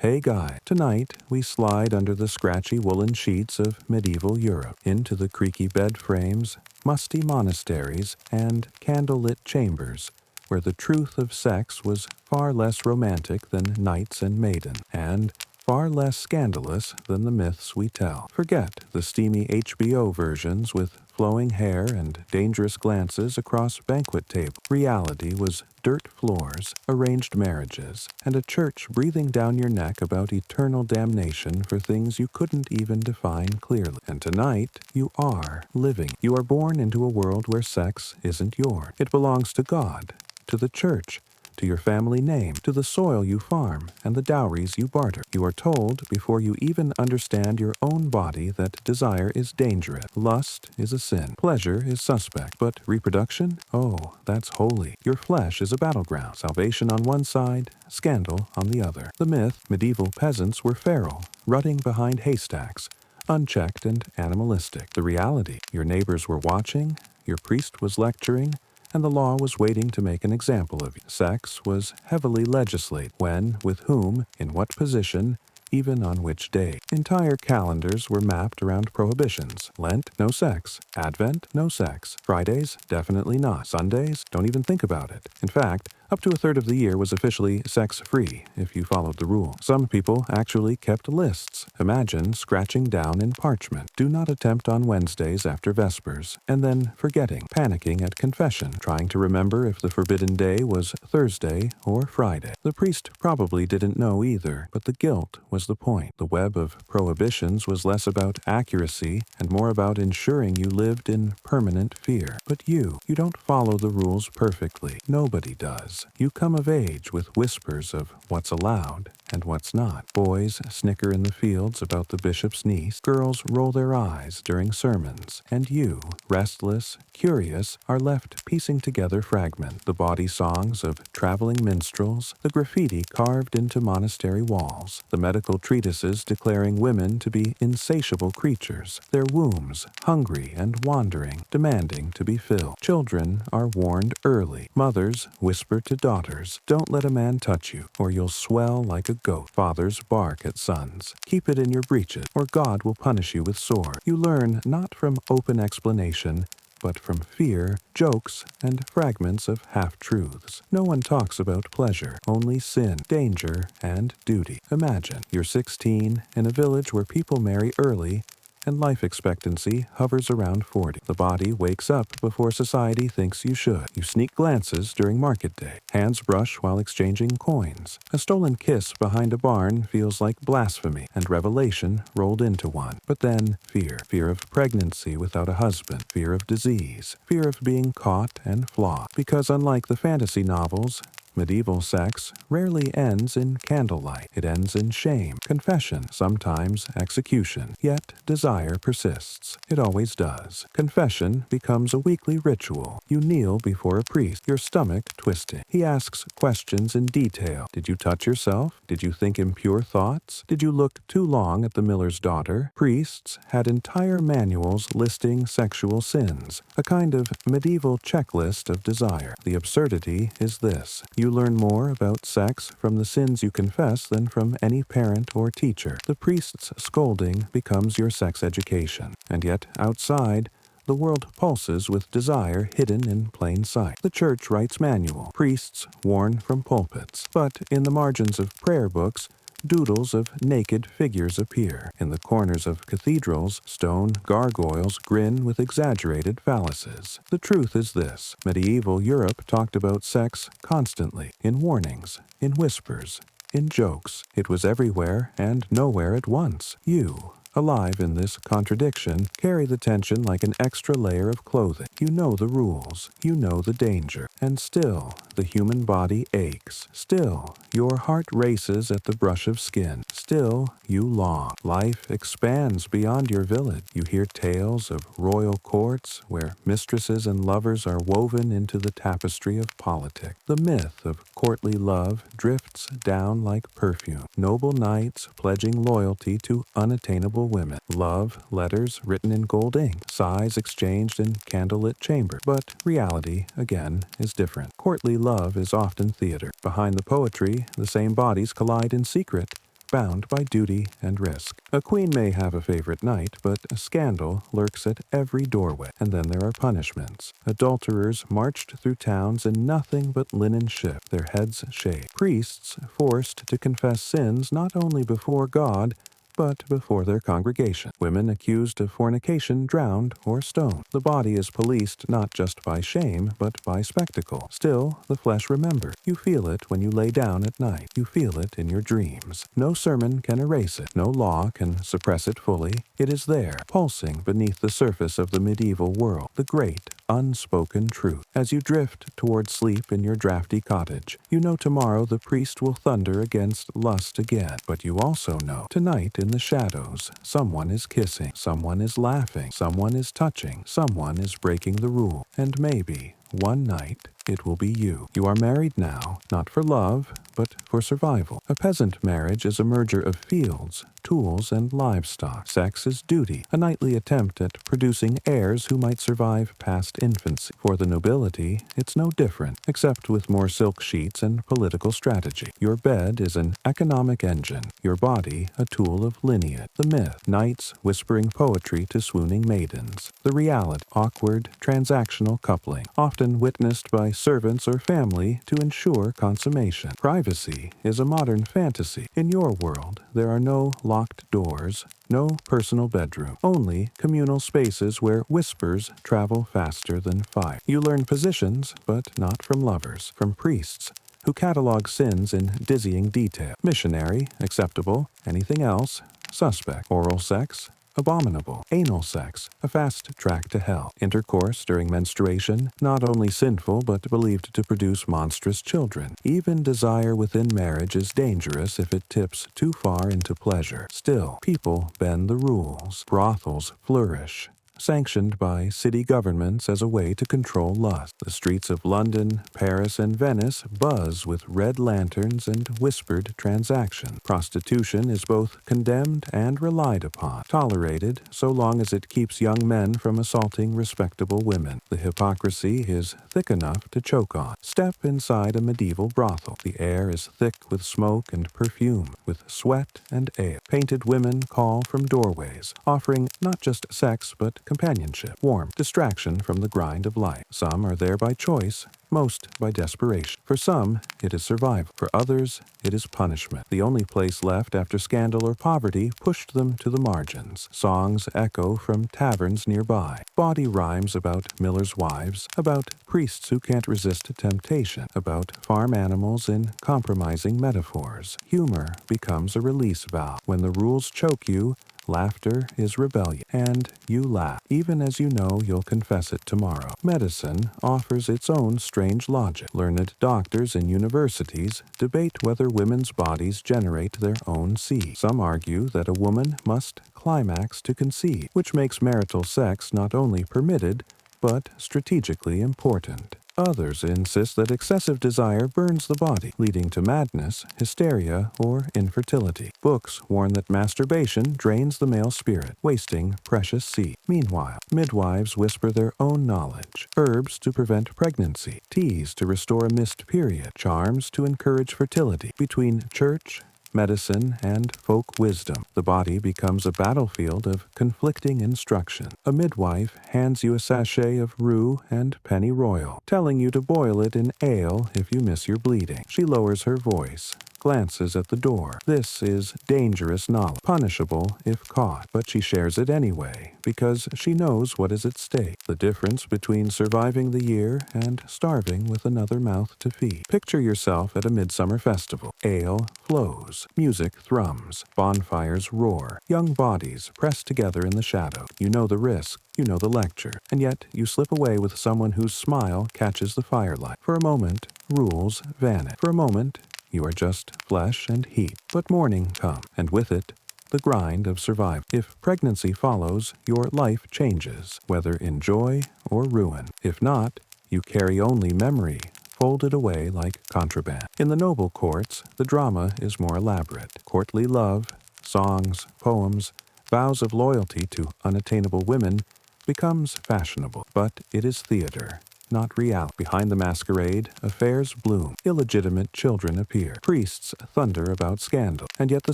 Hey guy, tonight we slide under the scratchy woolen sheets of medieval Europe, into the creaky bed frames, musty monasteries, and candlelit chambers, where the truth of sex was far less romantic than knights and maidens, and far less scandalous than the myths we tell. Forget the steamy HBO versions with flowing hair and dangerous glances across banquet tables. Reality was dirt floors, arranged marriages, and a church breathing down your neck about eternal damnation for things you couldn't even define clearly. And tonight, you are living. You are born into a world where sex isn't yours. It belongs to God, to the church, to your family name, to the soil you farm, and the dowries you barter. You are told before you even understand your own body that desire is dangerous, lust is a sin, pleasure is suspect, but reproduction? Oh, that's holy. Your flesh is a battleground, salvation on one side, scandal on the other. The myth, medieval peasants were feral, rutting behind haystacks, unchecked and animalistic. The reality, your neighbors were watching, your priest was lecturing, and the law was waiting to make an example of you. Sex was heavily legislated: when, with whom, in what position, even on which day. Entire calendars were mapped around prohibitions. Lent, no sex. Advent, no sex. Fridays, definitely not. Sundays, don't even think about it. In fact, up to a third of the year was officially sex-free, if you followed the rule. Some people actually kept lists. Imagine scratching down in parchment: do not attempt on Wednesdays after Vespers, and then forgetting, panicking at confession, trying to remember if the forbidden day was Thursday or Friday. The priest probably didn't know either, but the guilt was the point. The web of prohibitions was less about accuracy and more about ensuring you lived in permanent fear. But you don't follow the rules perfectly. Nobody does. You come of age with whispers of what's allowed and what's not. Boys snicker in the fields about the bishop's niece. Girls roll their eyes during sermons. And you, restless, curious, are left piecing together fragments. The bawdy songs of traveling minstrels, the graffiti carved into monastery walls, the medical treatises declaring women to be insatiable creatures, their wombs hungry and wandering, demanding to be filled. Children are warned early. Mothers whisper to daughters, don't let a man touch you, or you'll swell like a goat. Fathers bark at sons, keep it in your breeches, or God will punish you with sword. You learn not from open explanation, but from fear, jokes, and fragments of half-truths. No one talks about pleasure, only sin, danger, and duty. Imagine, you're 16, in a village where people marry early, and life expectancy hovers around 40. The body wakes up before society thinks you should. You sneak glances during market day. Hands brush while exchanging coins. A stolen kiss behind a barn feels like blasphemy, and revelation rolled into one. But then fear. Fear of pregnancy without a husband. Fear of disease. Fear of being caught and flogged. Because unlike the fantasy novels, medieval sex rarely ends in candlelight. It ends in shame, confession, sometimes execution. Yet desire persists. It always does. Confession becomes a weekly ritual. You kneel before a priest, your stomach twisting. He asks questions in detail. Did you touch yourself? Did you think impure thoughts? Did you look too long at the miller's daughter? Priests had entire manuals listing sexual sins, a kind of medieval checklist of desire. The absurdity is this: you learn more about sex from the sins you confess than from any parent or teacher. The priest's scolding becomes your sex education. And yet, outside, the world pulses with desire hidden in plain sight. The church writes manual. Priests warn from pulpits. But in the margins of prayer books, doodles of naked figures appear. In the corners of cathedrals, stone gargoyles grin with exaggerated phalluses. The truth is this: medieval Europe talked about sex constantly, in warnings, in whispers, in jokes. It was everywhere and nowhere at once. You, alive in this contradiction, carry the tension like an extra layer of clothing. You know the rules, you know the danger, and still the human body aches. Still, your heart races at the brush of skin. Still, you long. Life expands beyond your village. You hear tales of royal courts where mistresses and lovers are woven into the tapestry of politics. The myth of courtly love drifts down like perfume. Noble knights pledging loyalty to unattainable women. Love letters written in gold ink. Sighs exchanged in candlelit chambers. But reality, again, is different. Courtly love is often theater. Behind the poetry, the same bodies collide in secret, bound by duty and risk. A queen may have a favorite knight, but a scandal lurks at every doorway. And then there are punishments. Adulterers marched through towns in nothing but linen shift, their heads shaved. Priests forced to confess sins not only before God, but before their congregation. Women accused of fornication drowned or stoned. The body is policed not just by shame, but by spectacle. Still, the flesh remembers. You feel it when you lay down at night. You feel it in your dreams. No sermon can erase it. No law can suppress it fully. It is there, pulsing beneath the surface of the medieval world. The great, unspoken truth. As you drift toward sleep in your drafty cottage, you know tomorrow the priest will thunder against lust again. But you also know, tonight in the shadows, someone is kissing, someone is laughing, someone is touching, someone is breaking the rule. And maybe, one night, it will be you. You are married now, not for love, but for survival. A peasant marriage is a merger of fields, tools, and livestock. Sex is duty, a nightly attempt at producing heirs who might survive past infancy. For the nobility, it's no different, except with more silk sheets and political strategy. Your bed is an economic engine, your body a tool of lineage. The myth, knights whispering poetry to swooning maidens. The reality, awkward, transactional coupling, often witnessed by servants or family to ensure consummation. Privacy is a modern fantasy. In your world, there are no locked doors, no personal bedroom, only communal spaces where whispers travel faster than fire. You learn positions, but not from lovers, from priests, who catalog sins in dizzying detail. Missionary, acceptable. Anything else, suspect. Oral sex, abominable. Anal sex, a fast track to hell. Intercourse during menstruation, not only sinful but believed to produce monstrous children. Even desire within marriage is dangerous if it tips too far into pleasure. Still, people bend the rules. Brothels flourish, sanctioned by city governments as a way to control lust. The streets of London, Paris, and Venice buzz with red lanterns and whispered transactions. Prostitution is both condemned and relied upon, tolerated so long as it keeps young men from assaulting respectable women. The hypocrisy is thick enough to choke on. Step inside a medieval brothel. The air is thick with smoke and perfume, with sweat and ale. Painted women call from doorways, offering not just sex but companionship, warmth, distraction from the grind of life. Some are there by choice, most by desperation. For some, it is survival. For others, it is punishment. The only place left after scandal or poverty pushed them to the margins. Songs echo from taverns nearby. Bawdy rhymes about millers' wives, about priests who can't resist temptation, about farm animals in compromising metaphors. Humor becomes a release valve. When the rules choke you, laughter is rebellion, and you laugh, even as you know you'll confess it tomorrow. Medicine offers its own strange logic. Learned doctors in universities debate whether women's bodies generate their own seed. Some argue that a woman must climax to conceive, which makes marital sex not only permitted, but strategically important. Others insist that excessive desire burns the body, leading to madness, hysteria, or infertility. Books warn that masturbation drains the male spirit, wasting precious seed. Meanwhile, midwives whisper their own knowledge. Herbs to prevent pregnancy, teas to restore a missed period, charms to encourage fertility. Between church, medicine, and folk wisdom, the body becomes a battlefield of conflicting instruction. A midwife hands you a sachet of rue and pennyroyal, telling you to boil it in ale if you miss your bleeding. She lowers her voice, glances at the door. This is dangerous knowledge, punishable if caught, but she shares it anyway, because she knows what is at stake. The difference between surviving the year and starving with another mouth to feed. Picture yourself at a midsummer festival. Ale flows, music thrums, bonfires roar, young bodies press together in the shadow. You know the risk, you know the lecture, and yet you slip away with someone whose smile catches the firelight. For a moment, rules vanish. For a moment, you are just flesh and heat. But morning comes, and with it, the grind of survival. If pregnancy follows, your life changes, whether in joy or ruin. If not, you carry only memory, folded away like contraband. In the noble courts, the drama is more elaborate. Courtly love, songs, poems, vows of loyalty to unattainable women becomes fashionable. But it is theater, not reality. Behind the masquerade, affairs bloom. Illegitimate children appear. Priests thunder about scandal. And yet the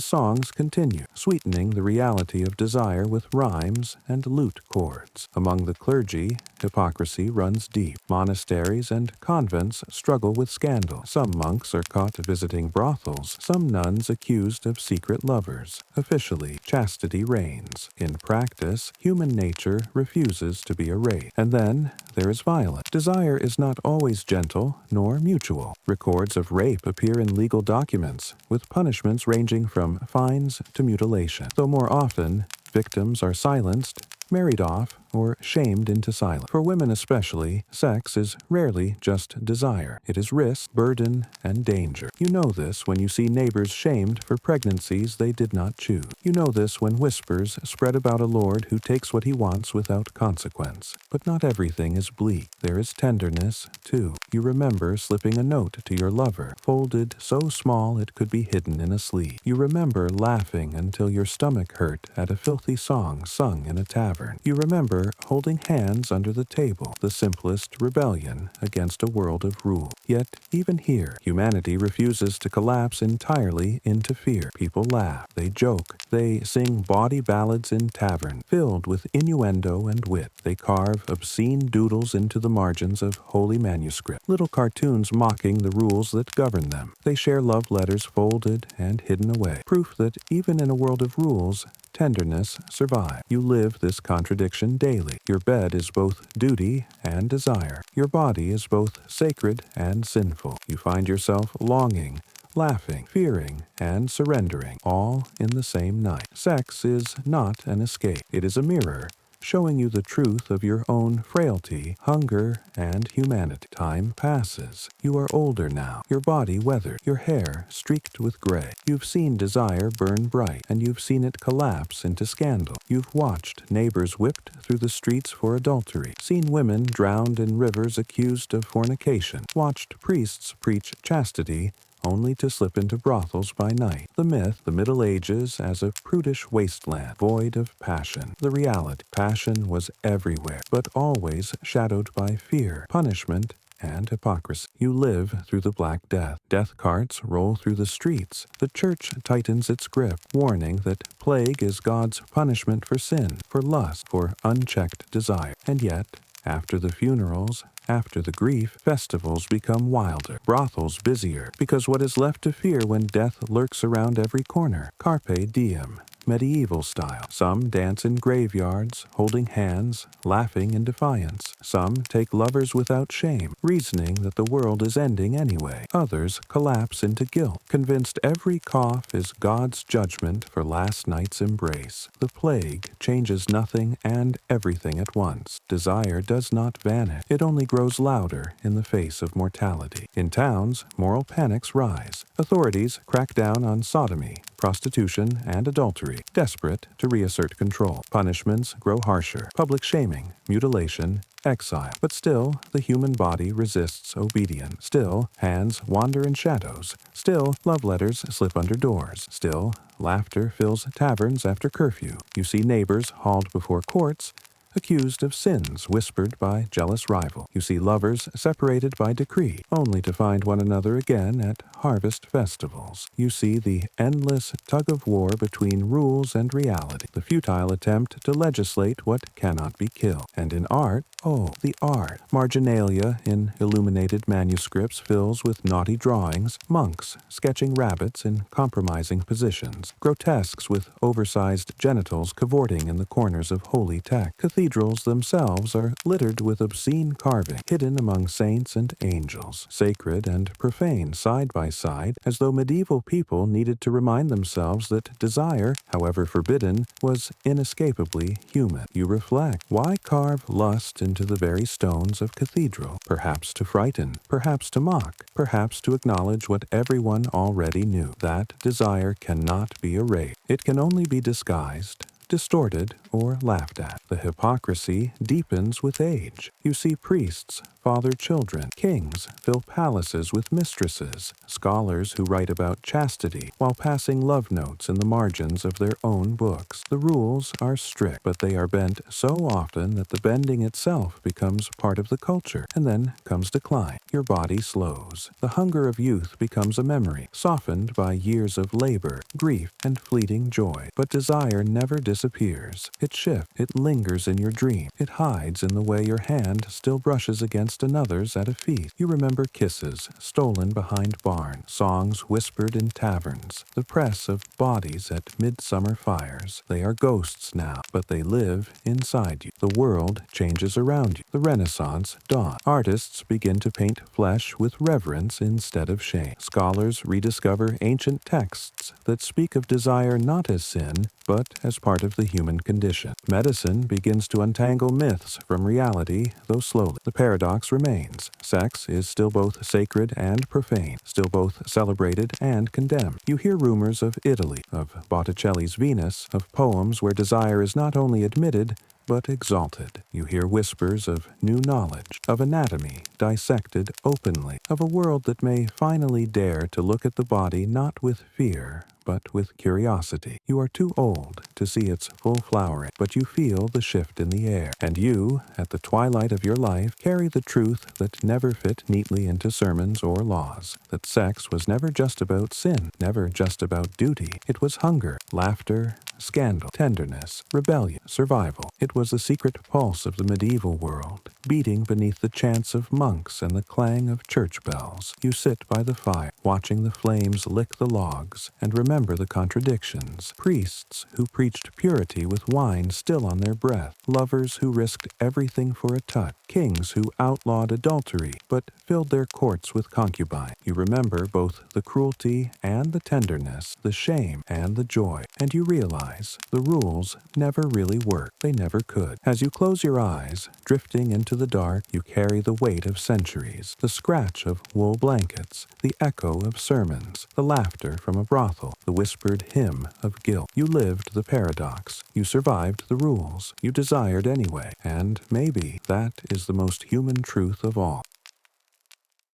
songs continue, sweetening the reality of desire with rhymes and lute chords. Among the clergy, hypocrisy runs deep. Monasteries and convents struggle with scandal. Some monks are caught visiting brothels, some nuns accused of secret lovers. Officially, chastity reigns. In practice, human nature refuses to be erased. And then there is violence. Desire is not always gentle nor mutual. Records of rape appear in legal documents, with punishments ranging from fines to mutilation. Though more often, victims are silenced, married off, or shamed into silence. For women especially, sex is rarely just desire. It is risk, burden, and danger. You know this when you see neighbors shamed for pregnancies they did not choose. You know this when whispers spread about a lord who takes what he wants without consequence. But not everything is bleak. There is tenderness, too. You remember slipping a note to your lover, folded so small it could be hidden in a sleeve. You remember laughing until your stomach hurt at a filthy song sung in a tavern. You remember holding hands under the table, the simplest rebellion against a world of rule. Yet, even here, humanity refuses to collapse entirely into fear. People laugh, they joke, they sing bawdy ballads in taverns, filled with innuendo and wit. They carve obscene doodles into the margins of holy manuscript, little cartoons mocking the rules that govern them. They share love letters folded and hidden away, proof that even in a world of rules, tenderness survives. You live this contradiction daily. Your bed is both duty and desire. Your body is both sacred and sinful. You find yourself longing, laughing, fearing, and surrendering, all in the same night. Sex is not an escape. It is a mirror, showing you the truth of your own frailty, hunger, and humanity. Time passes. You are older now, your body weathered, your hair streaked with gray. You've seen desire burn bright, and you've seen it collapse into scandal. You've watched neighbors whipped through the streets for adultery, seen women drowned in rivers accused of fornication, watched priests preach chastity only to slip into brothels by night. The myth, the Middle Ages as a prudish wasteland, void of passion. The reality, passion was everywhere, but always shadowed by fear, punishment, and hypocrisy. You live through the Black Death. Death carts roll through the streets. The church tightens its grip, warning that plague is God's punishment for sin, for lust, for unchecked desire. And yet, after the funerals, after the grief, festivals become wilder, brothels busier, because what is left to fear when death lurks around every corner? Carpe diem, medieval style. Some dance in graveyards, holding hands, laughing in defiance. Some take lovers without shame, reasoning that the world is ending anyway. Others collapse into guilt, convinced every cough is God's judgment for last night's embrace. The plague changes nothing and everything at once. Desire does not vanish. It only grows louder in the face of mortality. In towns, moral panics rise. Authorities crack down on sodomy, prostitution, and adultery, desperate to reassert control. Punishments grow harsher. Public shaming, mutilation, exile. But still, the human body resists obedience. Still, hands wander in shadows. Still, love letters slip under doors. Still, laughter fills taverns after curfew. You see neighbors hauled before courts, accused of sins whispered by jealous rival. You see lovers separated by decree, only to find one another again at harvest festivals. You see the endless tug-of-war between rules and reality, the futile attempt to legislate what cannot be killed. And in art, oh, the art. Marginalia in illuminated manuscripts fills with naughty drawings, monks sketching rabbits in compromising positions, grotesques with oversized genitals cavorting in the corners of holy text. Cathedrals themselves are littered with obscene carving, hidden among saints and angels, sacred and profane side by side, as though medieval people needed to remind themselves that desire, however forbidden, was inescapably human. You reflect, why carve lust into the very stones of cathedral? Perhaps to frighten, perhaps to mock, perhaps to acknowledge what everyone already knew, that desire cannot be erased. It can only be disguised, distorted, or laughed at. The hypocrisy deepens with age. You see priests father children, kings fill palaces with mistresses, scholars who write about chastity while passing love notes in the margins of their own books. The rules are strict, but they are bent so often that the bending itself becomes part of the culture, and then comes decline. Your body slows. The hunger of youth becomes a memory, softened by years of labor, grief, and fleeting joy. But desire never disappears. It shifts. It lingers in your dream. It hides in the way your hand still brushes against another's at a feast. You remember kisses stolen behind barns, songs whispered in taverns, the press of bodies at midsummer fires. They are ghosts now, but they live inside you. The world changes around you. The Renaissance dawns. Artists begin to paint flesh with reverence instead of shame. Scholars rediscover ancient texts that speak of desire not as sin, but as part of the human condition. Medicine begins to untangle myths from reality, though slowly. The paradox remains. Sex is still both sacred and profane, still both celebrated and condemned. You hear rumors of Italy, of Botticelli's Venus, of poems where desire is not only admitted, but exalted. You hear whispers of new knowledge, of anatomy dissected openly, of a world that may finally dare to look at the body not with fear, but with curiosity. You are too old to see its full flowering, but you feel the shift in the air. And you, at the twilight of your life, carry the truth that never fit neatly into sermons or laws, that sex was never just about sin, never just about duty. It was hunger, laughter, scandal, tenderness, rebellion, survival. It was the secret pulse of the medieval world, beating beneath the chants of monks and the clang of church bells. You sit by the fire, watching the flames lick the logs, and remember the contradictions. Priests who preached purity with wine still on their breath, lovers who risked everything for a touch, kings who outlawed adultery but filled their courts with concubines. You remember both the cruelty and the tenderness, the shame and the joy, and you realize the rules never really work. They never could. As you close your eyes, drifting into the dark, you carry the weight of centuries, the scratch of wool blankets, the echo of sermons, the laughter from a brothel, the whispered hymn of guilt. You lived the paradox. You survived the rules. You desired anyway. And maybe that is the most human truth of all.